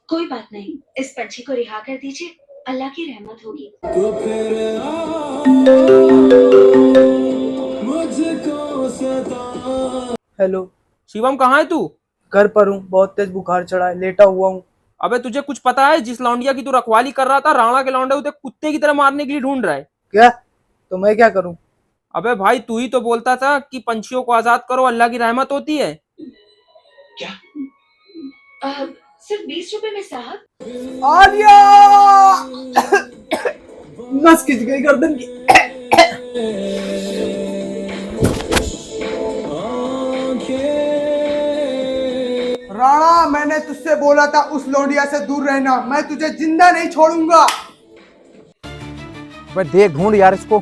कोई बात नहीं, इस पंछी को रिहा कर दीजिए, अल्लाह की रहमत होगी। हेलो। शिवम कहाँ है तू? घर पर हूँ, बहुत तेज बुखार चढ़ा है, लेटा हुआ हूँ। अबे तुझे कुछ पता है? जिस लौंडिया की तू रखवाली कर रहा था, राणा के लौंडे उसे कुत्ते की तरह मारने के लिए ढूंढ रहा है। क्या? तो मैं क्या करूँ? अबे भाई, तू ही तो बोलता था कि पंछियों को आजाद करो, अल्लाह की रहमत होती है। क्या? सिर्फ 20 रुपए में साहब। आलिया! नस खिंच गई गर्दन की। राणा, मैंने तुझसे बोला था उस लौंडिया से दूर रहना। मैं तुझे जिंदा नहीं छोड़ूंगा। अबे देख, ढूंढ यार इसको।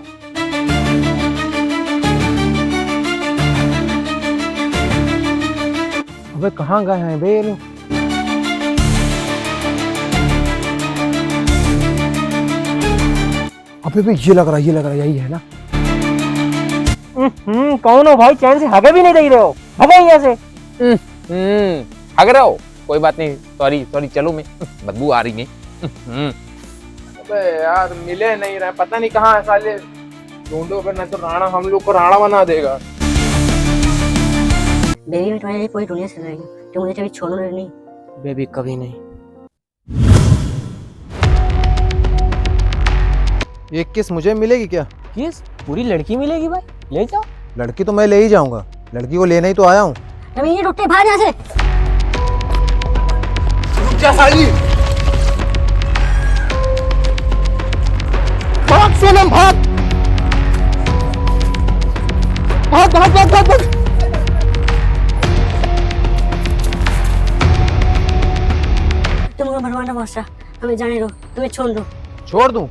अबे कहाँ गए हैं बे ये लोग? अबे बे ये लग रहा यही है ना। कौन हो भाई? चैन से हगे भी नहीं दे रहे हो, हगे यहाँ से। हग रहे हो? कोई बात नहीं, सॉरी चलो, मैं बदबू आ रही है। अबे यार, मिले नहीं रहे, पता नहीं कहाँ है साले। ढूंढो अगर नहीं तो राणा हम लोग को राणा बना देगा। बेबी, मैं तुम्हारे लिए पूरी दुनिया से रही हूँ, तुम मुझे कभी छोड़ोगे नहीं। बेबी कभी नहीं। ये किस मुझे मिलेगी क्या? किस? पूरी लड़की मिलेगी भाई, ले जाओ। लड़की तो मैं ले ही जाऊंगा, लड़की को लेने ही तो आया हूँ। अभी ये टूटे भाग यहाँ से। क्या साली? भाग सोनम, भाग भाग भाग भाग भाग भाग। तुम लोग भगवान का भरोसा, हमें जाने दो, तुम्हें छोड़ दो। छोड़ दूं?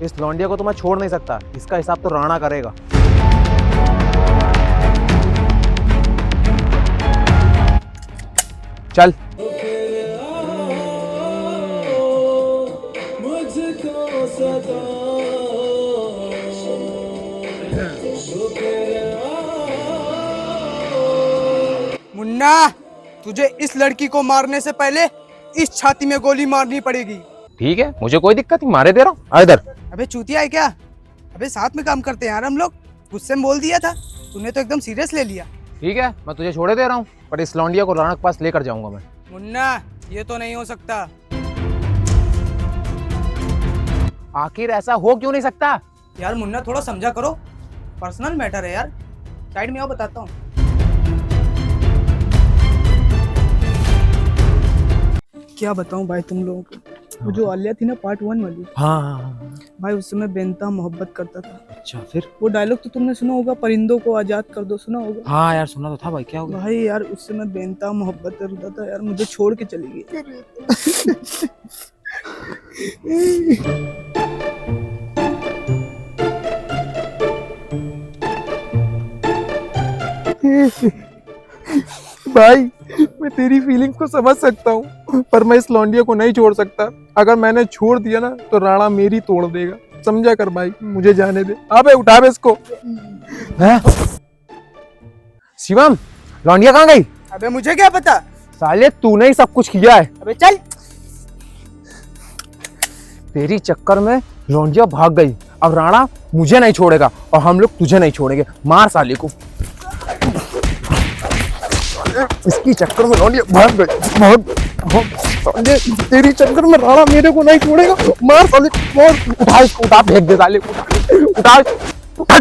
इस लौंडिया को तो मैं छोड़ नहीं सकता, इसका हिसाब तो राणा करेगा। चल। मुन्ना, तुझे इस लड़की को मारने से पहले इस छाती में गोली मारनी पड़ेगी। ठीक है, मुझे कोई दिक्कत नहीं, मारे दे रहा हूँ। आ इधर। अबे चूतिया है क्या? अबे साथ में काम करते हैं यार हम लोग। गुस्से में बोल दिया था, तूने तो एकदम सीरियस ले लिया। ठीक है, मैं तुझे छोड़े दे रहा हूँ, पर इस लौंडिया को राणा के पास लेकर जाऊंगा मैं। मुन्ना, ये तो नहीं हो सकता। आखिर ऐसा हो क्यों नहीं सकता? यार मुन्ना, थोड़ा समझा करो, पर्सनल मैटर है यार। साइड में आओ, बताता हूँ। क्या बताऊं भाई तुम लोगों को, वो जो आलिया थी ना पार्ट 1 वाली, हाँ। भाई उस समय बेनता मोहब्बत करता था। अच्छा, फिर? वो डायलॉग तो तुमने सुना होगा, परिंदों को आजाद कर दो, सुना होगा? हाँ यार, सुना तो था भाई, क्या हो गया? भाई यार उस समय बेनता मोहब्बत करता था यार, मुझे छोड़ के चली गई। भाई, मैं तेरी फीलिंग्स को समझ सकता हूँ, पर मैं इस लौंडिया को नहीं छोड़ सकता। अगर मैंने छोड़ दिया ना तो राणा मेरी तोड़ देगा, समझा कर भाई, मुझे जाने दे। अबे उठा बे इसको। शिवम, लौंडिया कहाँ गई? अबे मुझे क्या पता? साले तूने ही सब कुछ किया है। अबे चल। तेरी चक्कर में लौंडिया भाग गई, अब राणा मुझे नहीं छोड़ेगा और हम लोग तुझे नहीं छोड़ेंगे। मार साले को। इसकी चक्कर में लौंडिया भाग गई, साले तेरी चक्कर में राणा मेरे को नहीं छोड़ेगा। मार साले को, मार। उठा इसको, उठा, फेंक दे साले को, उठा उठा।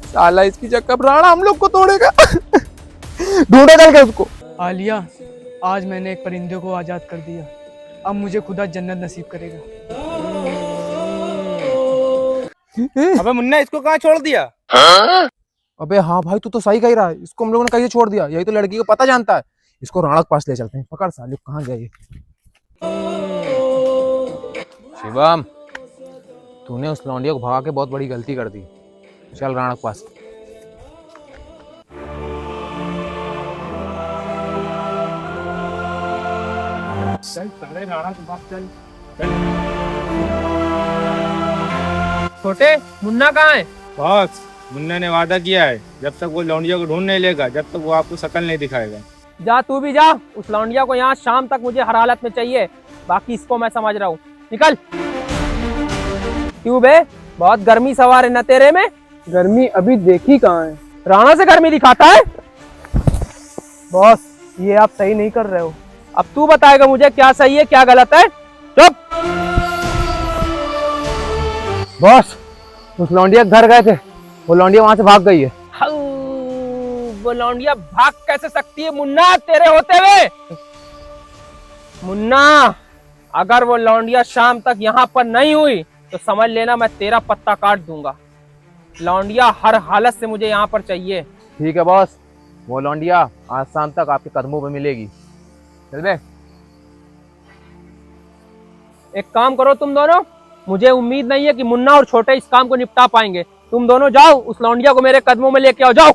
साला इसकी चक्कर राणा हम लोग को तोड़ेगा। ढूंढे चल के उसको। आलिया, आज मैंने एक परिंदे को आजाद कर दिया, अब मुझे खुदा जन्नत नसीब करेगा। अबे मुन्ना, इसको कहाँ छोड़ दिया? अबे हाँ भाई, तू तो सही कह रहा है, इसको हम लोगों ने कहीं छोड़ दिया, यही तो लड़की को पता जानता है। इसको राणा के पास ले चलते हैं। पकड़ साले, कहाँ गया ये? शिवम, तूने उस लौंडिया को भगा के बहुत बड़ी गलती कर दी। चल राणा के पास। चल साले, राणा के पास चल। छोटे, मुन्ना कहाँ है? बॉस, मुन्ना ने वादा किया है, जब तक वो लौंडिया को ढूंढ नहीं लेगा, जब तक वो आपको शकल नहीं दिखाएगा। जा तू भी जा, उस लौंडिया को यहाँ शाम तक मुझे हर हालत में चाहिए, बाकी इसको मैं समझ रहा हूँ। निकल। क्यों बे, बहुत गर्मी सवार है न तेरे में? गर्मी अभी देखी कहाँ है राणा से गर्मी दिखाता है? बॉस, ये आप सही नहीं कर रहे हो। अब तू बताएगा मुझे क्या सही है क्या गलत है। चुप। बॉस, उस लौंडिया के घर गए थे, वो लौंडिया वहां से भाग गई है। वो लौंडिया भाग कैसे सकती है मुन्ना तेरे होते हुए? मुन्ना, अगर वो लौंडिया शाम तक यहाँ पर नहीं हुई तो समझ लेना मैं तेरा पत्ता काट दूंगा। लौंडिया हर हालत से मुझे यहाँ पर चाहिए। ठीक है बॉस, वो लौंडिया आज शाम तक आपके कदमों पे मिलेगी। चल बे। एक काम करो तुम दोनों, मुझे उम्मीद नहीं है कि मुन्ना और छोटे इस काम को निपटा पाएंगे। तुम दोनों जाओ, उस लौंडिया को मेरे कदमों में लेके आओ, जाओ।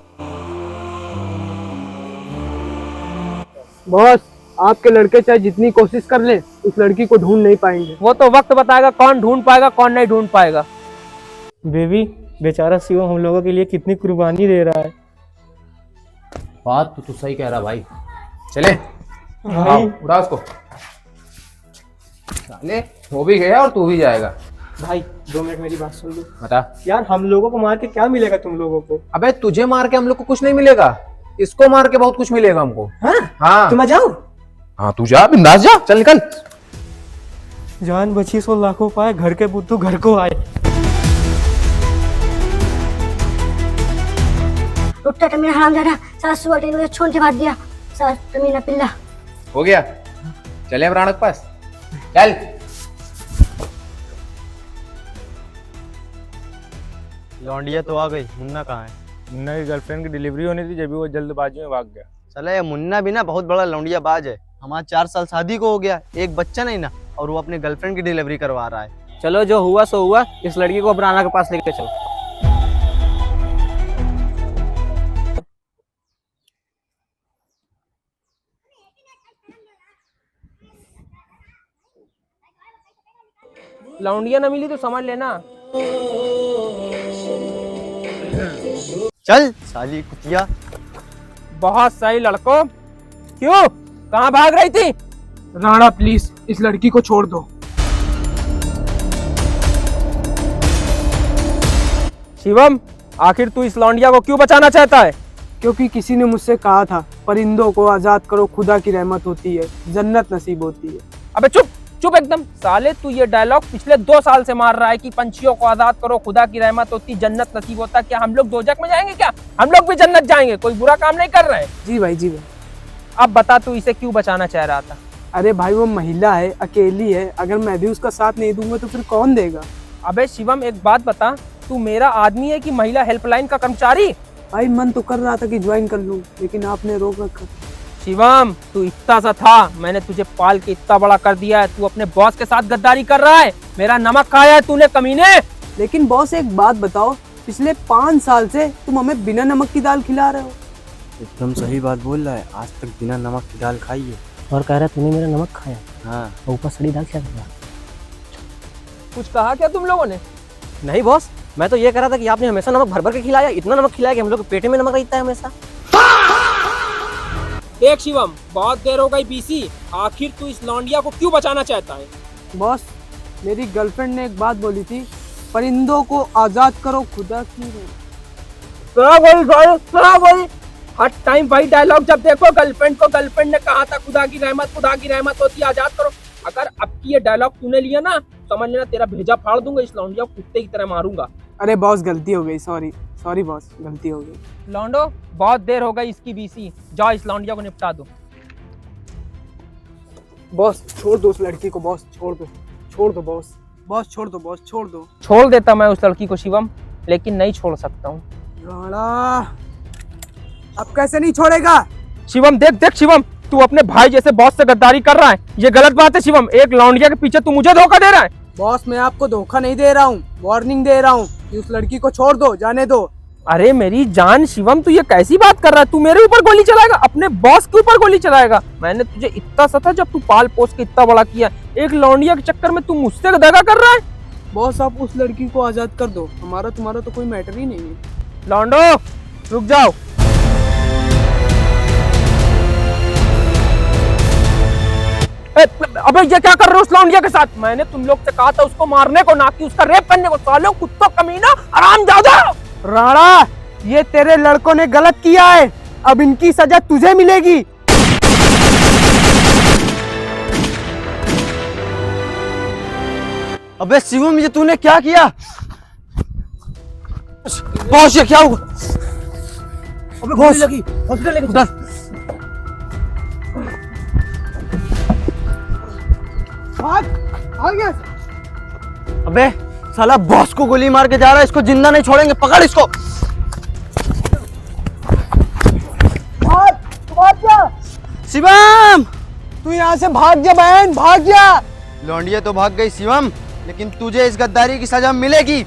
बॉस, आपके लड़के चाहे जितनी कोशिश कर ले, उस लड़की को ढूंढ नहीं पाएंगे। वो तो वक्त बताएगा कौन ढूंढ पाएगा कौन नहीं ढूंढ पाएगा। बेबी, बेचारा शिवम हम लोगों के लिए कितनी कुर्बानी दे रहा है। बात तो तू सही कह रहा भाई। चले भाई, उड़ा उसको। साले वो भी गया और तू भी जाएगा। भाई 2 मिनट मेरी बात सुन लो। बता। यार, हम लोगों को मार के क्या मिलेगा तुम लोगों को? अबे तुझे मार के हम लोग को कुछ नहीं मिलेगा, इसको मार के बहुत कुछ मिलेगा हमको। हाँ तुम जाओ। हाँ तू जा, बिंदास जा, चल निकल। जान बची सो लाखों पाए, घर के बुद्धू घर को आए। उठा तो मेरा हरामजादा, साला सुअर टेन मुझे छोड़ के भाग दिया, साला तमीना पिल्ला। हो गया, चले अब राणा के पास, चल। लौंडिया तो आ गई, मुन्ना कहाँ है? मुन्ना की गर्लफ्रेंड की डिलीवरी होनी थी, जब भी वो जल्दबाजी में भाग गया। चला ये मुन्ना भी ना बहुत बड़ा लौंडिया बाज है। हमारा 4 साल शादी को हो गया, एक बच्चा नहीं ना, और वो अपने गर्लफ्रेंड की डिलीवरी करवा रहा है। चलो जो हुआ सो हुआ, इस लड़की को राणा के पास लेके चलो। लौंडिया न मिली तो समझ लेना। चल साली कुतिया। बहुत सही लड़को। क्यों, कहाँ भाग रही थी? राणा प्लीज, इस लड़की को छोड़ दो। शिवम, आखिर तू इस लौंडिया को क्यों बचाना चाहता है? क्योंकि किसी ने मुझसे कहा था, परिंदों को आजाद करो, खुदा की रहमत होती है, जन्नत नसीब होती है। अबे चुप चुप एकदम। साले तू ये डायलॉग पिछले 2 साल से मार रहा है कि पंछियों को आजाद करो, खुदा की रहमत होती, जन्नत नसीब होता। क्या हम लोग दोजख में जाएंगे? क्या हम लोग भी जन्नत जाएंगे? कोई बुरा काम नहीं कर रहे हैं। जी भाई, जी भाई। अब बता तू इसे क्यों बचाना चाह रहा था? अरे भाई, वो महिला है, अकेली है, अगर मैं भी उसका साथ नहीं दूंगा तो फिर कौन देगा? अबे शिवम, एक बात बता, तू मेरा आदमी है कि महिला हेल्पलाइन का कर्मचारी? भाई मन तो कर रहा था कि ज्वाइन कर लूं, लेकिन आपने रोक रखा। शिवम, तू इतना सा था, मैंने तुझे पाल के इतना बड़ा कर दिया है। तू अपने बॉस के साथ गद्दारी कर रहा है, मेरा नमक खाया है तूने कमीने। लेकिन बॉस एक बात बताओ, पिछले 5 साल से तुम हमें बिना नमक की दाल खिला रहे हो। एकदम सही बात बोल रहा है, आज तक बिना नमक की दाल खाई है। और कह रहा है तूने मेरा नमक खाया, हाँ। और ऊपर सड़ी दाल क्या खाया? कुछ कहा क्या तुम लोगों ने? नहीं बॉस, मैं तो ये कह रहा था कि आपने हमेशा नमक भर भर के खिलाया, इतना नमक खिलाया कि हम लोग के पेट में नमक रहता है हमेशा। देख शिवम, बहुत देर हो गई बीसी, आखिर तू इस लौंडिया को क्यों बचाना चाहता है? बॉस, मेरी गर्लफ्रेंड ने एक बात बोली थी, परिंदों को आजाद करो, खुदा की रहमत। हर टाइम वही डायलॉग, जब देखो गर्लफ्रेंड ने कहा था खुदा की रहमत होती, आजाद करो। अगर अब की ये डायलॉग तूने लिया ना, समझ लेना तेरा भेजा फाड़ दूंगा, इस लौंडिया को कुत्ते की तरह मारूंगा। अरे बॉस, गलती हो गई, सॉरी बॉस, गलती हो गई। लौंडो, बहुत देर हो गई इसकी बीसी, जाओ इस लौंडिया को निपटा दो। बॉस छोड़ दो उस लड़की को, बॉस छोड़ दो बॉस, बॉस छोड़ दो, बॉस छोड़ दो। छोड़ देता मैं उस लड़की को शिवम, लेकिन नहीं छोड़ सकता हूँ। राणा, अब कैसे नहीं छोड़ेगा? शिवम देख शिवम, तू अपने भाई जैसे बॉस से गद्दारी कर रहा है, ये गलत बात है शिवम। एक लौंडिया के पीछे तू मुझे धोखा दे रहा है। बॉस, मैं आपको धोखा नहीं दे रहा हूँ, वार्निंग दे रहा हूँ कि उस लड़की को छोड़ दो, जाने दो। अरे मेरी जान शिवम, तू ये कैसी बात कर रहा है? तू मेरे ऊपर गोली चलाएगा, अपने बॉस के ऊपर गोली चलाएगा? मैंने तुझे इतना सा था जब तू पाल पोस के इतना बड़ा किया, एक लौंडिया के चक्कर में तू मुझसे दगा कर रहा है। बॉस, आप उस लड़की को आजाद कर दो, हमारा तुम्हारा तो कोई मैटर ही नहीं है। लौंडो रुक जाओ। अबे ये क्या कर रहे हो उस लौंडिया के साथ? मैंने तुम लोग से कहा था उसको मारने को, ना कि उसका रेप करने को। सालो कुत्ता कमीना हरामजादा। राणा, ये तेरे लड़कों ने गलत किया है, अब इनकी सजा तुझे मिलेगी। अबे शिवम, ये तूने क्या किया? बॉस ये क्या हुआ? अबे गोली लगी, हॉस्पिटल लेके चल। आ गया। अबे साला बॉस को गोली मार के जा रहा है, इसको जिंदा नहीं छोड़ेंगे, पकड़ इसको। शिवम, तू यहाँ से भाग जा बहन, भाग जा। लौंडिया तो भाग गई शिवम, लेकिन तुझे इस गद्दारी की सजा मिलेगी।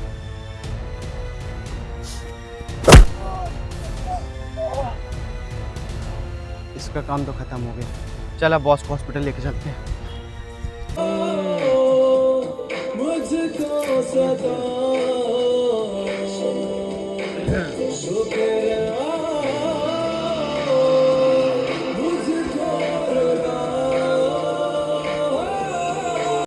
इसका काम तो खत्म हो गया। चला बॉस को हॉस्पिटल लेके चलते हैं।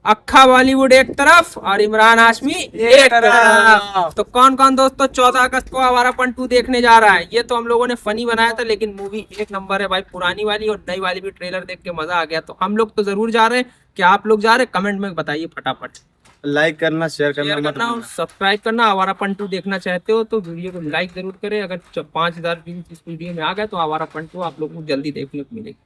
अक्खा बॉलीवुड एक तरफ और इमरान हाशमी एक तरफ। तो कौन कौन दोस्तों 14 अगस्त को आवारापन 2 देखने जा रहा है? ये तो हम लोगों ने फनी बनाया था, लेकिन मूवी एक नंबर है भाई। पुरानी वाली और नई वाली भी ट्रेलर देख के मजा आ गया। तो हम लोग तो जरूर जा रहे हैं। क्या आप लोग जा रहे हैं? कमेंट में बताइए फटाफट। लाइक करना, शेयर करना और सब्सक्राइब करना। आवारापन 2 देखना चाहते हो तो वीडियो को लाइक जरूर करें। अगर 5000 व्यूज इस वीडियो में आ गए तो आवारापन 2 आप लोगों को जल्दी देखने को मिलेगी।